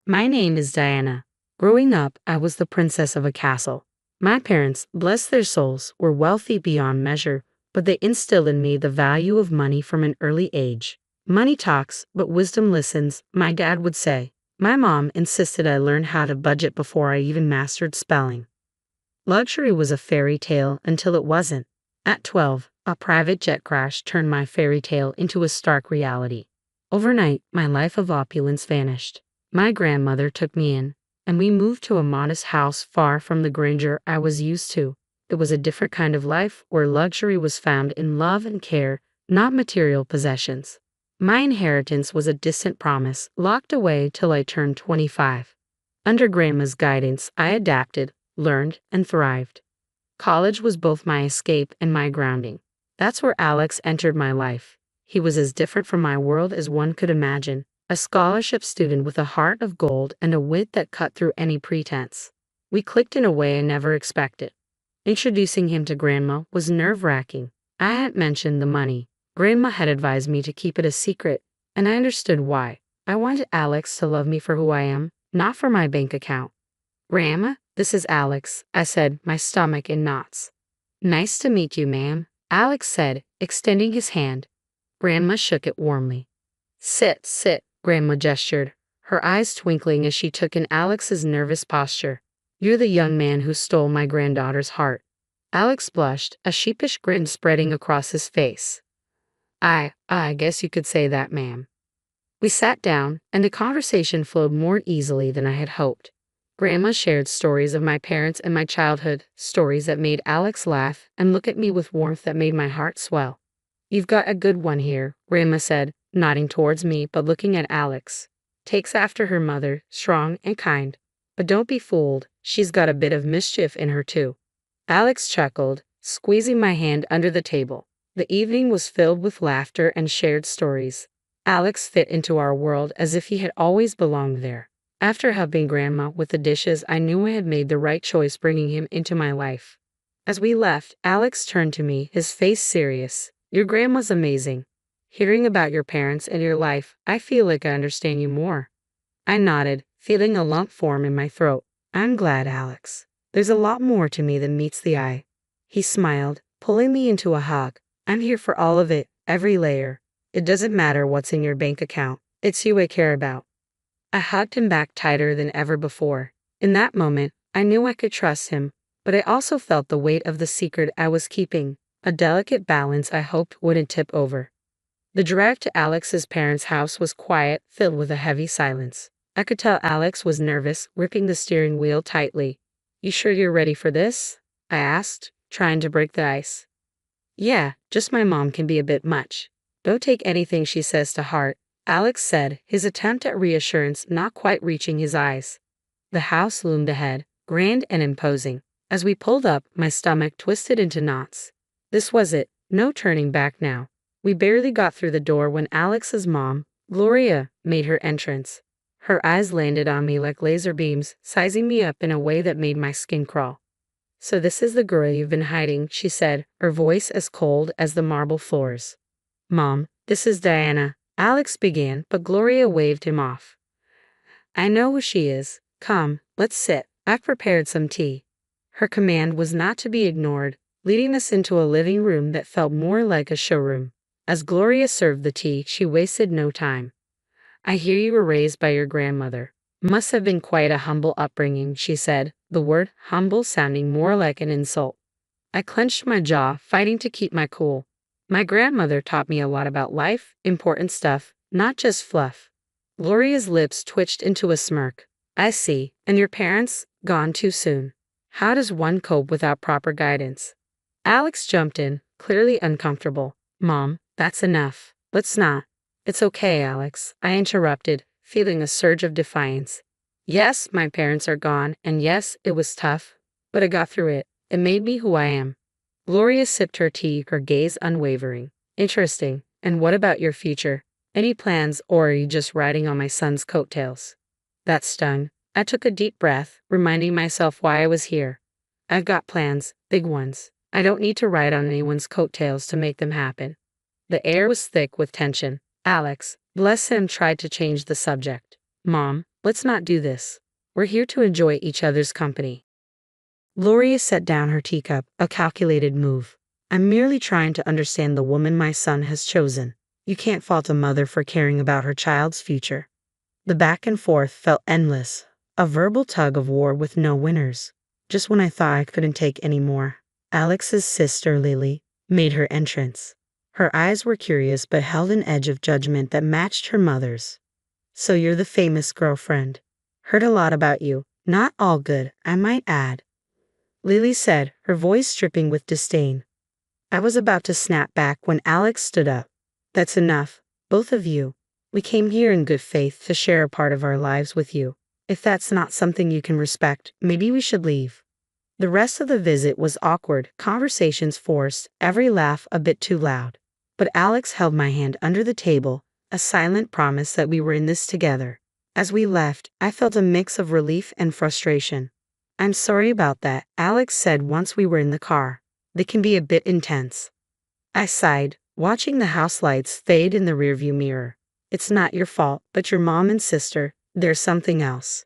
My name is Diana. Growing up, I was the princess of a castle. My parents, bless their souls, were wealthy beyond measure, but they instilled in me the value of money from an early age. Money talks, but wisdom listens, my dad would say. My mom insisted I learn how to budget before I even mastered spelling. Luxury was a fairy tale until it wasn't. At 12, a private jet crash turned my fairy tale into a stark reality. Overnight, my life of opulence vanished. My grandmother took me in, and we moved to a modest house far from the grandeur I was used to. It was a different kind of life where luxury was found in love and care, not material possessions. My inheritance was a distant promise, locked away till I turned 25. Under Grandma's guidance, I adapted, learned, and thrived. College was both my escape and my grounding. That's where Alex entered my life. He was as different from my world as one could imagine, a scholarship student with a heart of gold and a wit that cut through any pretense. We clicked in a way I never expected. Introducing him to Grandma was nerve-wracking. I hadn't mentioned the money. Grandma had advised me to keep it a secret, and I understood why. I wanted Alex to love me for who I am, not for my bank account. "Grandma, this is Alex," I said, my stomach in knots. "Nice to meet you, ma'am," Alex said, extending his hand. Grandma shook it warmly. "Sit, sit," Grandma gestured, her eyes twinkling as she took in Alex's nervous posture. "You're the young man who stole my granddaughter's heart." Alex blushed, a sheepish grin spreading across his face. I guess you could say that, ma'am." We sat down, and the conversation flowed more easily than I had hoped. Grandma shared stories of my parents and my childhood, stories that made Alex laugh and look at me with warmth that made my heart swell. "You've got a good one here," Grandma said, nodding towards me but looking at Alex. "Takes after her mother, strong and kind. But don't be fooled, she's got a bit of mischief in her too." Alex chuckled, squeezing my hand under the table. The evening was filled with laughter and shared stories. Alex fit into our world as if he had always belonged there. After helping Grandma with the dishes, I knew I had made the right choice bringing him into my life. As we left, Alex turned to me, his face serious. "Your grandma's amazing. Hearing about your parents and your life, I feel like I understand you more." I nodded, feeling a lump form in my throat. "I'm glad, Alex. There's a lot more to me than meets the eye." He smiled, pulling me into a hug. "I'm here for all of it, every layer. It doesn't matter what's in your bank account. It's you I care about." I hugged him back tighter than ever before. In that moment, I knew I could trust him, but I also felt the weight of the secret I was keeping, a delicate balance I hoped wouldn't tip over. The drive to Alex's parents' house was quiet, filled with a heavy silence. I could tell Alex was nervous, gripping the steering wheel tightly. "You sure you're ready for this?" I asked, trying to break the ice. "Yeah, just my mom can be a bit much. Don't take anything she says to heart," Alex said, his attempt at reassurance not quite reaching his eyes. The house loomed ahead, grand and imposing. As we pulled up, my stomach twisted into knots. This was it, no turning back now. We barely got through the door when Alex's mom, Gloria, made her entrance. Her eyes landed on me like laser beams, sizing me up in a way that made my skin crawl. "So this is the girl you've been hiding," she said, her voice as cold as the marble floors. "Mom, this is Diana," Alex began, but Gloria waved him off. "I know who she is. Come, let's sit. I've prepared some tea." Her command was not to be ignored, leading us into a living room that felt more like a showroom. As Gloria served the tea, she wasted no time. "I hear you were raised by your grandmother. Must have been quite a humble upbringing," she said, the word humble sounding more like an insult. I clenched my jaw, fighting to keep my cool. "My grandmother taught me a lot about life, important stuff, not just fluff." Gloria's lips twitched into a smirk. "I see. And your parents? Gone too soon. How does one cope without proper guidance?" Alex jumped in, clearly uncomfortable. "Mom, that's enough. Let's not." "It's okay, Alex," I interrupted, feeling a surge of defiance. "Yes, my parents are gone, and yes, it was tough. But I got through it. It made me who I am." Gloria sipped her tea, her gaze unwavering. "Interesting. And what about your future? Any plans, or are you just riding on my son's coattails?" That stung. I took a deep breath, reminding myself why I was here. "I've got plans, big ones. I don't need to ride on anyone's coattails to make them happen." The air was thick with tension. Alex, bless him, tried to change the subject. "Mom, Let's not do this. We're here to enjoy each other's company. Gloria set down her teacup, a calculated move. I'm merely trying to understand the woman my son has chosen. You can't fault a mother for caring about her child's future. The back and forth felt endless, a verbal tug of war with no winners. Just when I thought I couldn't take any more, Alex's sister Lily made her entrance. Her eyes were curious but held an edge of judgment that matched her mother's. So you're the famous girlfriend. Heard a lot about you. Not all good, I might add. Lily said, her voice dripping with disdain. I was about to snap back when Alex stood up. That's enough, both of you. We came here in good faith to share a part of our lives with you. If that's not something you can respect, maybe we should leave. The rest of the visit was awkward, conversations forced, every laugh a bit too loud. But Alex held my hand under the table, a silent promise that we were in this together. As we left, I felt a mix of relief and frustration. I'm sorry about that, Alex said once we were in the car. They can be a bit intense. I sighed, watching the house lights fade in the rearview mirror. It's not your fault, but your mom and sister, there's something else.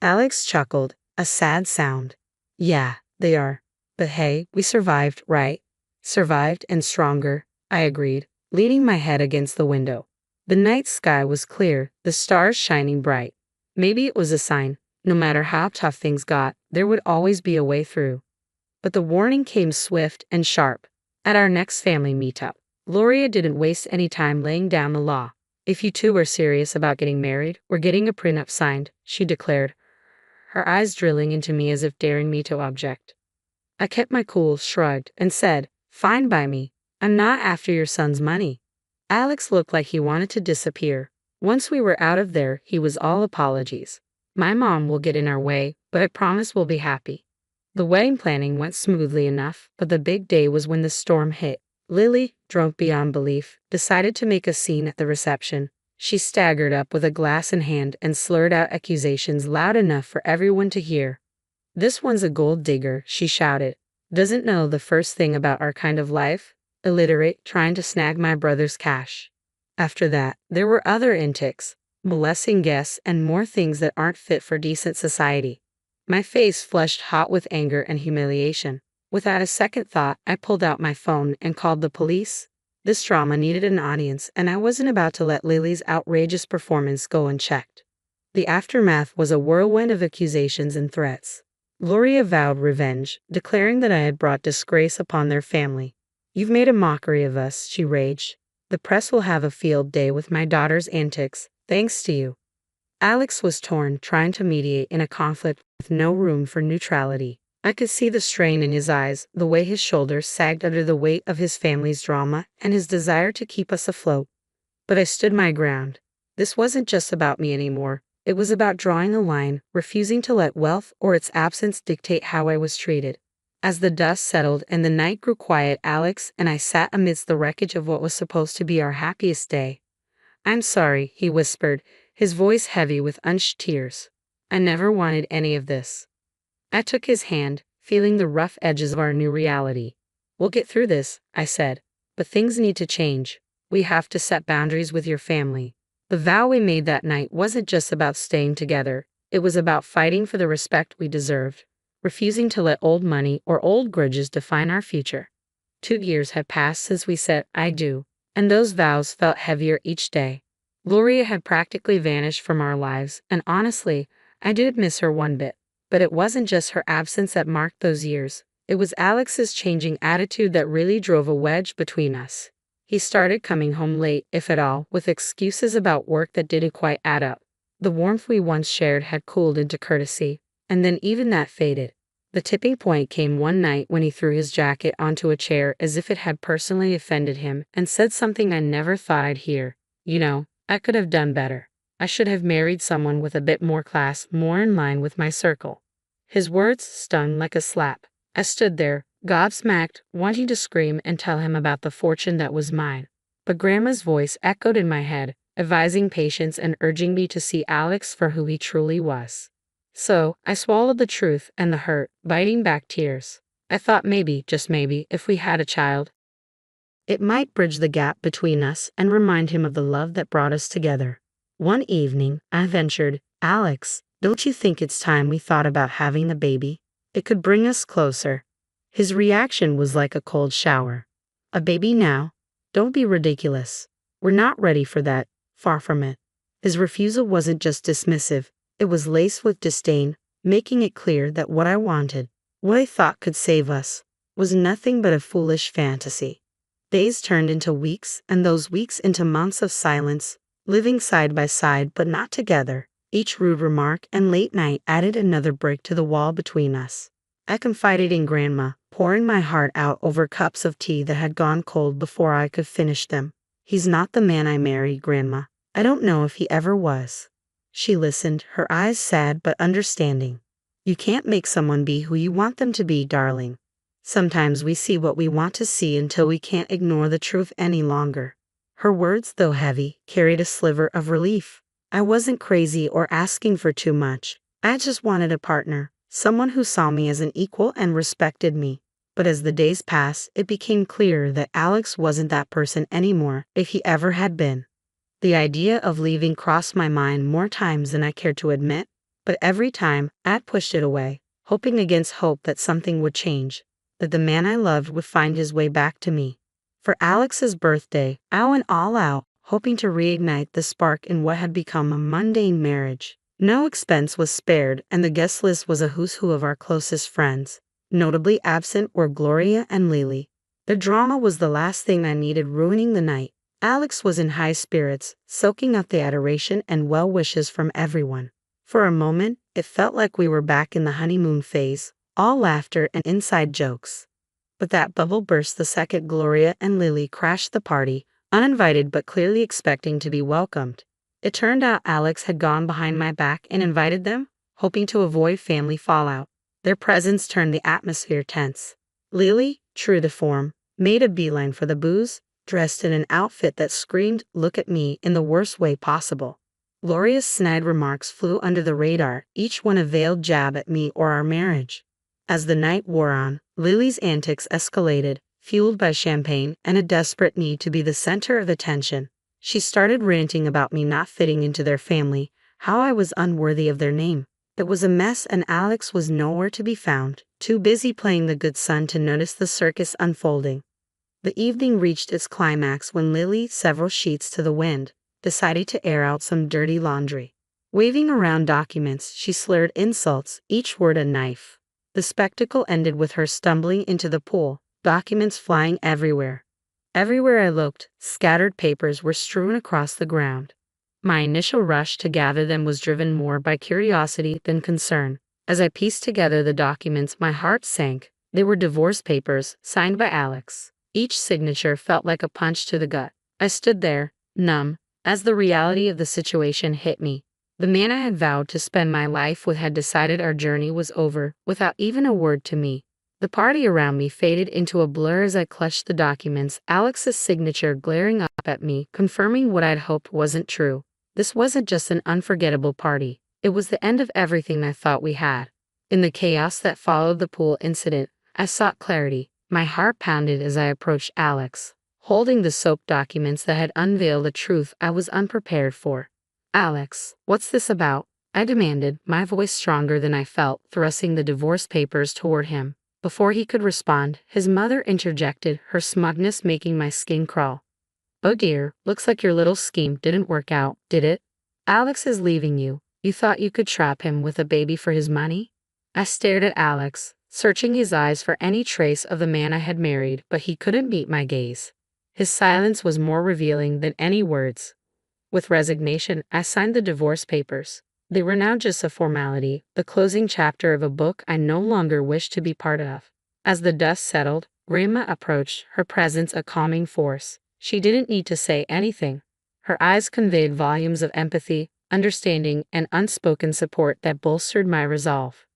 Alex chuckled, a sad sound. Yeah, they are. But hey, we survived, right? Survived and stronger, I agreed, leaning my head against the window. The night sky was clear, the stars shining bright. Maybe it was a sign, no matter how tough things got, there would always be a way through. But the warning came swift and sharp. At our next family meetup, Gloria didn't waste any time laying down the law. If you two are serious about getting married, we're getting a prenup signed, she declared, her eyes drilling into me as if daring me to object. I kept my cool, shrugged, and said, fine by me. I'm not after your son's money. Alex looked like he wanted to disappear. Once we were out of there, he was all apologies. My mom will get in our way, but I promise we'll be happy. The wedding planning went smoothly enough, but the big day was when the storm hit. Lily, drunk beyond belief, decided to make a scene at the reception. She staggered up with a glass in hand and slurred out accusations loud enough for everyone to hear. This one's a gold digger, she shouted. Doesn't know the first thing about our kind of life? Illiterate, trying to snag my brother's cash. After that, there were other antics, molesting guests and more things that aren't fit for decent society. My face flushed hot with anger and humiliation. Without a second thought, I pulled out my phone and called the police. This drama needed an audience, and I wasn't about to let Lily's outrageous performance go unchecked. The aftermath was a whirlwind of accusations and threats. Gloria vowed revenge, declaring that I had brought disgrace upon their family. You've made a mockery of us, she raged. The press will have a field day with my daughter's antics, thanks to you. Alex was torn, trying to mediate in a conflict with no room for neutrality. I could see the strain in his eyes, the way his shoulders sagged under the weight of his family's drama and his desire to keep us afloat. But I stood my ground. This wasn't just about me anymore. It was about drawing a line, refusing to let wealth or its absence dictate how I was treated. As the dust settled and the night grew quiet, Alex and I sat amidst the wreckage of what was supposed to be our happiest day. I'm sorry, he whispered, his voice heavy with unshed tears. I never wanted any of this. I took his hand, feeling the rough edges of our new reality. We'll get through this, I said, but things need to change. We have to set boundaries with your family. The vow we made that night wasn't just about staying together. It was about fighting for the respect we deserved, refusing to let old money or old grudges define our future. 2 years had passed since we said I do, and those vows felt heavier each day. Gloria had practically vanished from our lives, and honestly, I did miss her one bit. But it wasn't just her absence that marked those years. It was Alex's changing attitude that really drove a wedge between us. He started coming home late, if at all, with excuses about work that didn't quite add up. The warmth we once shared had cooled into courtesy, and then even that faded. The tipping point came one night when he threw his jacket onto a chair as if it had personally offended him and said something I never thought I'd hear. You know, I could have done better. I should have married someone with a bit more class, more in line with my circle. His words stung like a slap. I stood there, gobsmacked, wanting to scream and tell him about the fortune that was mine. But Grandma's voice echoed in my head, advising patience and urging me to see Alex for who he truly was. So, I swallowed the truth and the hurt, biting back tears. I thought maybe, just maybe, if we had a child, it might bridge the gap between us and remind him of the love that brought us together. One evening, I ventured Alex, don't you think it's time we thought about having a baby? It could bring us closer. His reaction was like a cold shower. A baby now? Don't be ridiculous. We're not ready for that, far from it. His refusal wasn't just dismissive, it was laced with disdain, making it clear that what I wanted, what I thought could save us, was nothing but a foolish fantasy. Days turned into weeks, and those weeks into months of silence, living side by side but not together. Each rude remark and late night added another brick to the wall between us. I confided in Grandma, pouring my heart out over cups of tea that had gone cold before I could finish them. He's not the man I married, Grandma. I don't know if he ever was. She listened, her eyes sad but understanding. You can't make someone be who you want them to be, darling. Sometimes we see what we want to see until we can't ignore the truth any longer. Her words, though heavy, carried a sliver of relief. I wasn't crazy or asking for too much. I just wanted a partner, someone who saw me as an equal and respected me. But as the days passed, it became clear that Alex wasn't that person anymore, if he ever had been. The idea of leaving crossed my mind more times than I cared to admit, but every time I'd pushed it away, hoping against hope that something would change, that the man I loved would find his way back to me. For Alex's birthday, I went all out, hoping to reignite the spark in what had become a mundane marriage. No expense was spared, and the guest list was a who's who of our closest friends. Notably absent were Gloria and Lily. The drama was the last thing I needed ruining the night. Alex was in high spirits, soaking up the adoration and well wishes from everyone. For a moment, it felt like we were back in the honeymoon phase, all laughter and inside jokes. But that bubble burst the second Gloria and Lily crashed the party, uninvited but clearly expecting to be welcomed. It turned out Alex had gone behind my back and invited them, hoping to avoid family fallout. Their presence turned the atmosphere tense. Lily, true to form, made a beeline for the booze, dressed in an outfit that screamed, "Look at me," in the worst way possible. Gloria's snide remarks flew under the radar, each one a veiled jab at me or our marriage. As the night wore on, Lily's antics escalated, fueled by champagne and a desperate need to be the center of attention. She started ranting about me not fitting into their family, how I was unworthy of their name. It was a mess, and Alex was nowhere to be found, too busy playing the good son to notice the circus unfolding. The evening reached its climax when Lily, several sheets to the wind, decided to air out some dirty laundry. Waving around documents, she slurred insults, each word a knife. The spectacle ended with her stumbling into the pool, documents flying everywhere. Everywhere I looked, scattered papers were strewn across the ground. My initial rush to gather them was driven more by curiosity than concern. As I pieced together the documents, my heart sank. They were divorce papers, signed by Alex. Each signature felt like a punch to the gut. I stood there, numb, as the reality of the situation hit me. The man I had vowed to spend my life with had decided our journey was over, without even a word to me. The party around me faded into a blur as I clutched the documents, Alex's signature glaring up at me, confirming what I'd hoped wasn't true. This wasn't just an unforgettable party. It was the end of everything I thought we had. In the chaos that followed the pool incident, I sought clarity. My heart pounded as I approached Alex, holding the soaked documents that had unveiled a truth I was unprepared for. "Alex, what's this about?" I demanded, my voice stronger than I felt, thrusting the divorce papers toward him. Before he could respond, his mother interjected, her smugness making my skin crawl. "Oh dear, looks like your little scheme didn't work out, did it? Alex is leaving you. You thought you could trap him with a baby for his money?" I stared at Alex, searching his eyes for any trace of the man I had married, but he couldn't meet my gaze. His silence was more revealing than any words. With resignation, I signed the divorce papers. They were now just a formality, the closing chapter of a book I no longer wished to be part of. As the dust settled, Grandma approached, her presence a calming force. She didn't need to say anything. Her eyes conveyed volumes of empathy, understanding, and unspoken support that bolstered my resolve.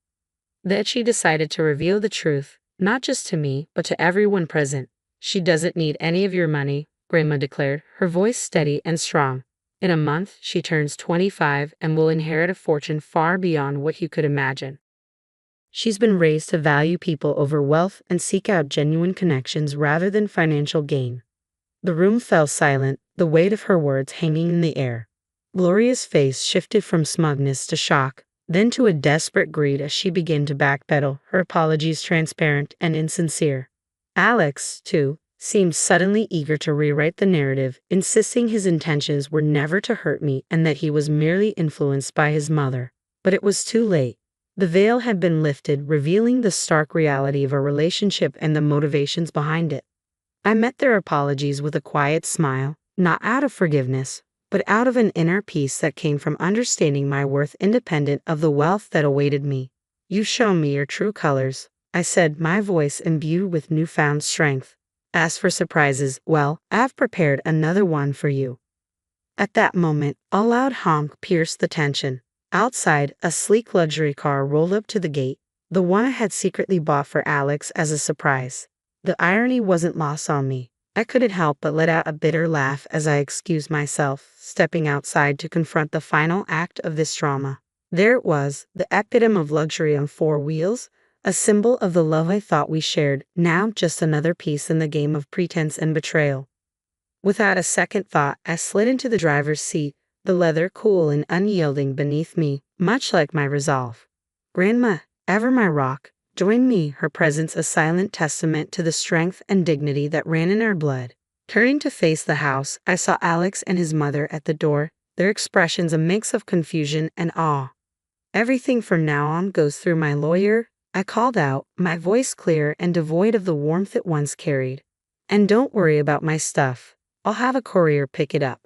Then she decided to reveal the truth, not just to me, but to everyone present. "She doesn't need any of your money," Grandma declared, her voice steady and strong. "In a month, she turns 25 and will inherit a fortune far beyond what you could imagine. She's been raised to value people over wealth and seek out genuine connections rather than financial gain." The room fell silent, the weight of her words hanging in the air. Gloria's face shifted from smugness to shock, then to a desperate greed as she began to backpedal, her apologies transparent and insincere. Alex, too, seemed suddenly eager to rewrite the narrative, insisting his intentions were never to hurt me and that he was merely influenced by his mother. But it was too late. The veil had been lifted, revealing the stark reality of a relationship and the motivations behind it. I met their apologies with a quiet smile, not out of forgiveness, but out of an inner peace that came from understanding my worth independent of the wealth that awaited me. "You've shown me your true colors," I said, my voice imbued with newfound strength. "As for surprises, well, I've prepared another one for you." At that moment, a loud honk pierced the tension. Outside, a sleek luxury car rolled up to the gate, the one I had secretly bought for Alex as a surprise. The irony wasn't lost on me. I couldn't help but let out a bitter laugh as I excused myself, stepping outside to confront the final act of this drama. There it was, the epitome of luxury on four wheels, a symbol of the love I thought we shared, now just another piece in the game of pretense and betrayal. Without a second thought, I slid into the driver's seat, the leather cool and unyielding beneath me, much like my resolve. Grandma, ever my rock, joined me, her presence a silent testament to the strength and dignity that ran in our blood. Turning to face the house, I saw Alex and his mother at the door, their expressions a mix of confusion and awe. "Everything from now on goes through my lawyer," I called out, my voice clear and devoid of the warmth it once carried. "And don't worry about my stuff. I'll have a courier pick it up."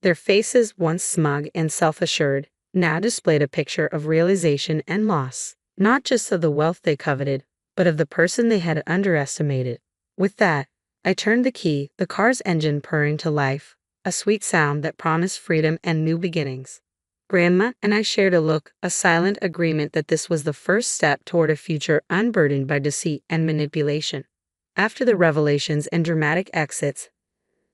Their faces, once smug and self-assured, now displayed a picture of realization and loss, not just of the wealth they coveted, but of the person they had underestimated. With that, I turned the key, the car's engine purring to life, a sweet sound that promised freedom and new beginnings. Grandma and I shared a look, a silent agreement that this was the first step toward a future unburdened by deceit and manipulation. After the revelations and dramatic exits,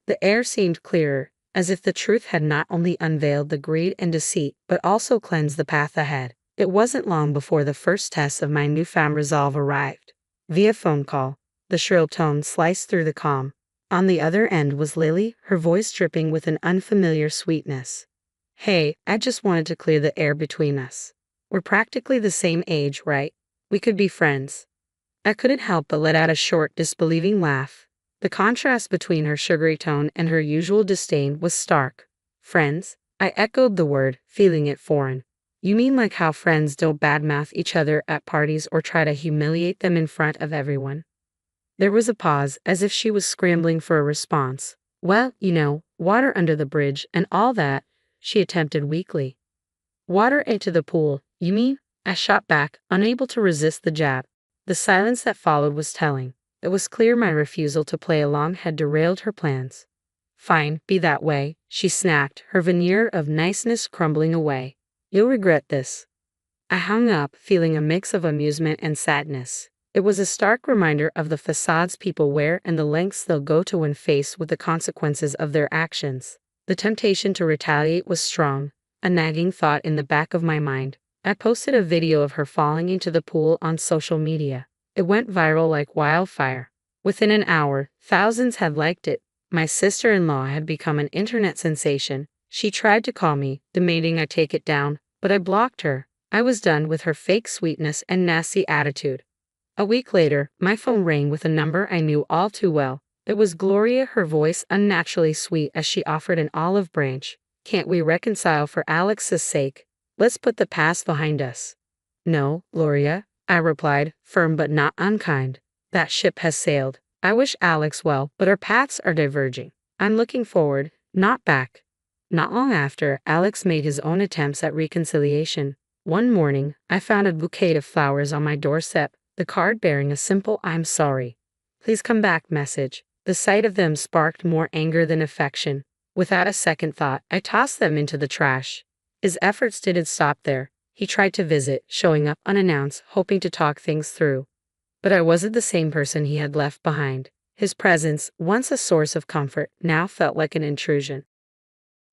the air seemed clearer, as if the truth had not only unveiled the greed and deceit, but also cleansed the path ahead. It wasn't long before the first test of my newfound resolve arrived. Via phone call, the shrill tone sliced through the calm. On the other end was Lily, her voice dripping with an unfamiliar sweetness. "Hey, I just wanted to clear the air between us. We're practically the same age, right? We could be friends." I couldn't help but let out a short, disbelieving laugh. The contrast between her sugary tone and her usual disdain was stark. "Friends?" I echoed the word, feeling it foreign. "You mean like how friends don't badmouth each other at parties or try to humiliate them in front of everyone?" There was a pause, as if she was scrambling for a response. "Well, you know, water under the bridge and all that," she attempted weakly. "Water into the pool, you mean?" I shot back, unable to resist the jab. The silence that followed was telling. It was clear my refusal to play along had derailed her plans. "Fine, be that way," she snapped, her veneer of niceness crumbling away. "You'll regret this." I hung up, feeling a mix of amusement and sadness. It was a stark reminder of the facades people wear and the lengths they'll go to when faced with the consequences of their actions. The temptation to retaliate was strong, a nagging thought in the back of my mind. I posted a video of her falling into the pool on social media. It went viral like wildfire. Within an hour, thousands had liked it. My sister-in-law had become an internet sensation. She tried to call me, demanding I take it down, but I blocked her. I was done with her fake sweetness and nasty attitude. A week later, my phone rang with a number I knew all too well. It was Gloria, her voice unnaturally sweet as she offered an olive branch. "Can't we reconcile for Alex's sake? Let's put the past behind us." "No, Gloria," I replied, firm but not unkind. "That ship has sailed. I wish Alex well, but our paths are diverging. I'm looking forward, not back." Not long after, Alex made his own attempts at reconciliation. One morning, I found a bouquet of flowers on my doorstep, the card bearing a simple "I'm sorry. Please come back" message. The sight of them sparked more anger than affection. Without a second thought, I tossed them into the trash. His efforts didn't stop there. He tried to visit, showing up unannounced, hoping to talk things through. But I wasn't the same person he had left behind. His presence, once a source of comfort, now felt like an intrusion.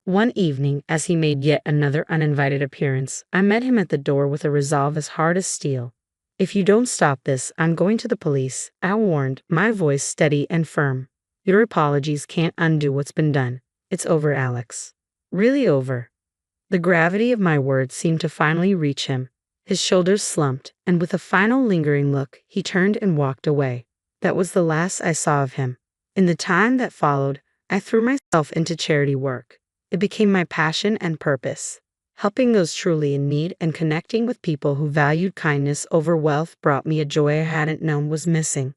One evening, as he made yet another uninvited appearance, I met him at the door with a resolve as hard as steel. "If you don't stop this, I'm going to the police," I warned, my voice steady and firm. "Your apologies can't undo what's been done. It's over, Alex. Really over." The gravity of my words seemed to finally reach him. His shoulders slumped, and with a final lingering look, he turned and walked away. That was the last I saw of him. In the time that followed, I threw myself into charity work. It became my passion and purpose. Helping those truly in need and connecting with people who valued kindness over wealth brought me a joy I hadn't known was missing.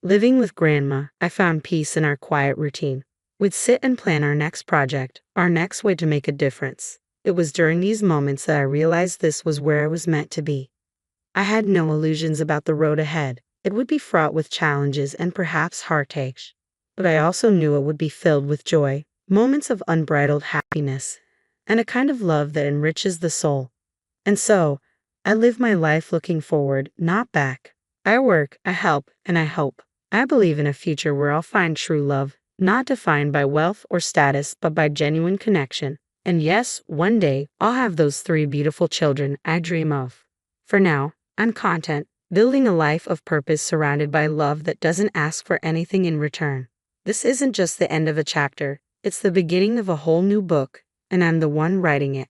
Living with Grandma, I found peace in our quiet routine. We'd sit and plan our next project, our next way to make a difference. It was during these moments that I realized this was where I was meant to be. I had no illusions about the road ahead. It would be fraught with challenges and perhaps heartaches. But I also knew it would be filled with joy, moments of unbridled happiness, and a kind of love that enriches the soul. And so, I live my life looking forward, not back. I work, I help, and I hope. I believe in a future where I'll find true love, not defined by wealth or status, but by genuine connection. And yes, one day, I'll have those 3 beautiful children I dream of. For now, I'm content, building a life of purpose surrounded by love that doesn't ask for anything in return. This isn't just the end of a chapter, it's the beginning of a whole new book, and I'm the one writing it.